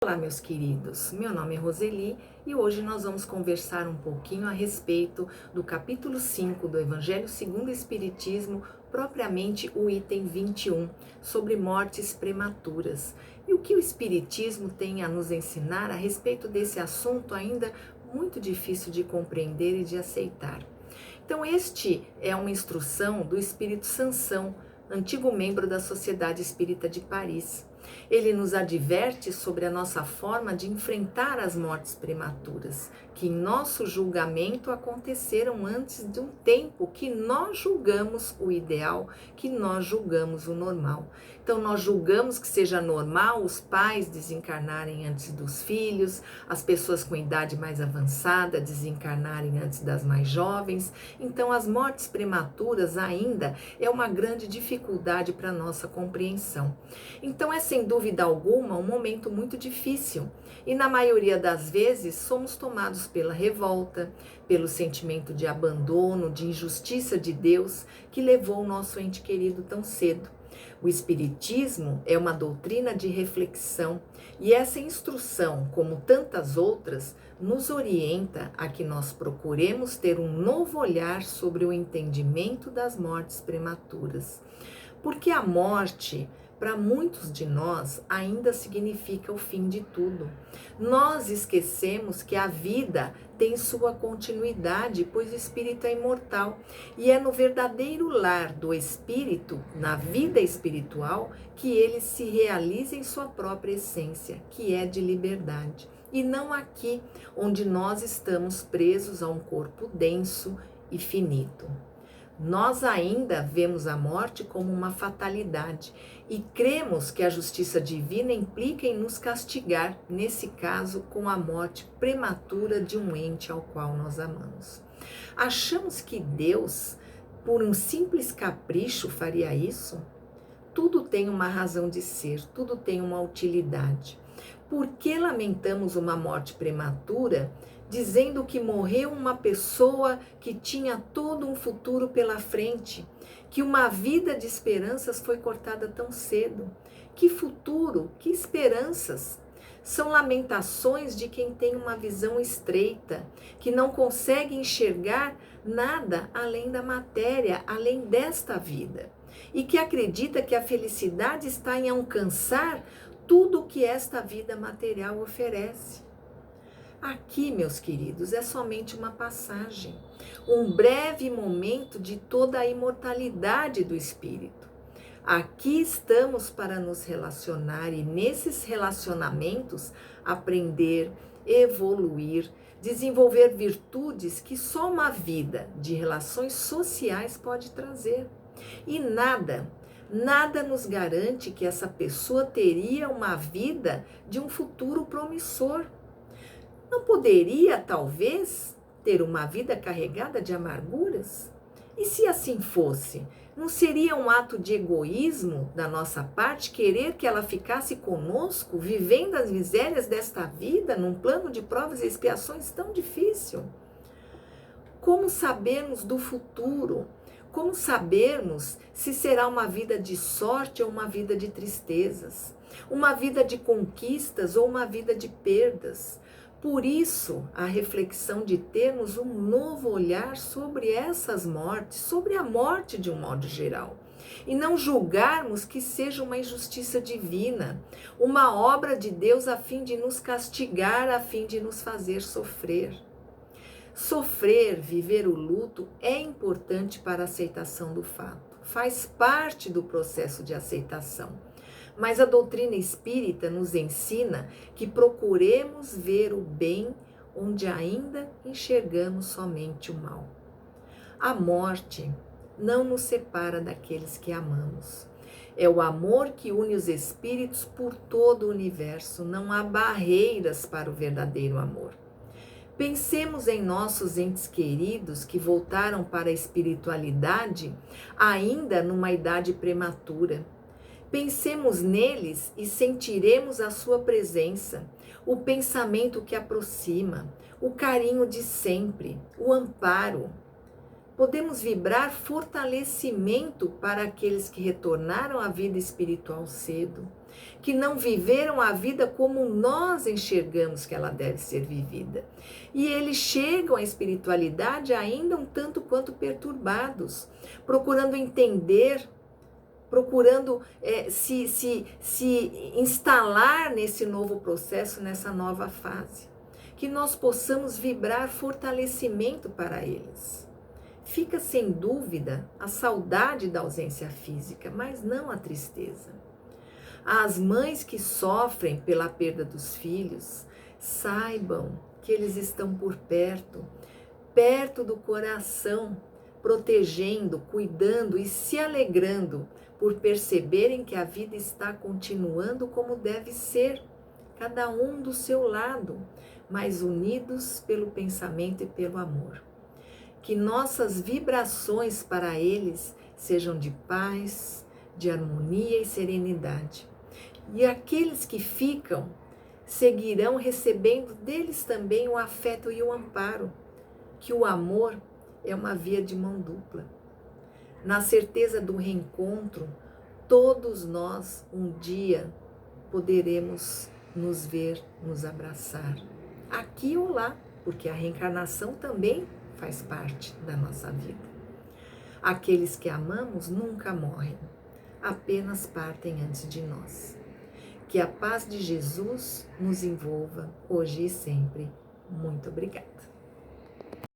Olá, meus queridos. Meu nome é Roseli e hoje nós vamos conversar um pouquinho a respeito do capítulo 5 do Evangelho segundo o Espiritismo, propriamente o item 21, sobre mortes prematuras. E o que o Espiritismo tem a nos ensinar a respeito desse assunto ainda muito difícil de compreender e de aceitar. Então, este é uma instrução do Espírito Sansão, antigo membro da Sociedade Espírita de Paris. Ele nos adverte sobre a nossa forma de enfrentar as mortes prematuras, que em nosso julgamento aconteceram antes de um tempo que nós julgamos o ideal, que nós julgamos o normal. Então nós julgamos que seja normal os pais desencarnarem antes dos filhos, as pessoas com idade mais avançada desencarnarem antes das mais jovens. Então as mortes prematuras ainda é uma grande dificuldade para a nossa compreensão. Então é sem dúvida alguma um momento muito difícil e na maioria das vezes somos tomados pela revolta, pelo sentimento de abandono, de injustiça de Deus que levou o nosso ente querido tão cedo. O Espiritismo é uma doutrina de reflexão e essa instrução, como tantas outras, nos orienta a que nós procuremos ter um novo olhar sobre o entendimento das mortes prematuras. Porque a morte, para muitos de nós, ainda significa o fim de tudo. Nós esquecemos que a vida tem sua continuidade, pois o espírito é imortal. E é no verdadeiro lar do espírito, na vida espiritual, que ele se realiza em sua própria essência, que é de liberdade. E não aqui, onde nós estamos presos a um corpo denso e finito. Nós ainda vemos a morte como uma fatalidade e cremos que a justiça divina implica em nos castigar, nesse caso, com a morte prematura de um ente ao qual nós amamos. Achamos que Deus, por um simples capricho, faria isso? Tudo tem uma razão de ser, tudo tem uma utilidade. Por que lamentamos uma morte prematura, dizendo que morreu uma pessoa que tinha todo um futuro pela frente, que uma vida de esperanças foi cortada tão cedo? Que futuro, que esperanças? São lamentações de quem tem uma visão estreita, que não consegue enxergar nada além da matéria, além desta vida, e que acredita que a felicidade está em alcançar tudo o que esta vida material oferece. Aqui, meus queridos, é somente uma passagem, um breve momento de toda a imortalidade do espírito. Aqui estamos para nos relacionar e nesses relacionamentos aprender, evoluir, desenvolver virtudes que só uma vida de relações sociais pode trazer. E nada nos garante que essa pessoa teria uma vida de um futuro promissor. Não poderia, talvez, ter uma vida carregada de amarguras? E se assim fosse, não seria um ato de egoísmo da nossa parte querer que ela ficasse conosco, vivendo as misérias desta vida, num plano de provas e expiações tão difícil? Como sabermos do futuro? Como sabermos se será uma vida de sorte ou uma vida de tristezas? Uma vida de conquistas ou uma vida de perdas? Por isso, a reflexão de termos um novo olhar sobre essas mortes, sobre a morte de um modo geral. E não julgarmos que seja uma injustiça divina, uma obra de Deus a fim de nos castigar, a fim de nos fazer sofrer. Sofrer, viver o luto é importante para a aceitação do fato. Faz parte do processo de aceitação. Mas a doutrina espírita nos ensina que procuremos ver o bem onde ainda enxergamos somente o mal. A morte não nos separa daqueles que amamos. É o amor que une os espíritos por todo o universo. Não há barreiras para o verdadeiro amor. Pensemos em nossos entes queridos que voltaram para a espiritualidade ainda numa idade prematura. Pensemos neles e sentiremos a sua presença, o pensamento que aproxima, o carinho de sempre, o amparo. Podemos vibrar fortalecimento para aqueles que retornaram à vida espiritual cedo. que não viveram a vida como nós enxergamos que ela deve ser vivida. E eles chegam à espiritualidade ainda um tanto quanto perturbados, procurando entender, procurando se instalar nesse novo processo, nessa nova fase. Que nós possamos vibrar fortalecimento para eles. Fica sem dúvida a saudade da ausência física, mas não a tristeza. As mães que sofrem pela perda dos filhos, saibam que eles estão por perto, perto do coração, protegendo, cuidando e se alegrando por perceberem que a vida está continuando como deve ser, cada um do seu lado, mas unidos pelo pensamento e pelo amor. Que nossas vibrações para eles sejam de paz, de harmonia e serenidade. E aqueles que ficam seguirão recebendo deles também o afeto e o amparo, que o amor é uma via de mão dupla. Na certeza do reencontro, todos nós um dia poderemos nos ver, nos abraçar, aqui ou lá, porque a reencarnação também faz parte da nossa vida. Aqueles que amamos nunca morrem, apenas partem antes de nós. Que a paz de Jesus nos envolva hoje e sempre. Muito obrigada.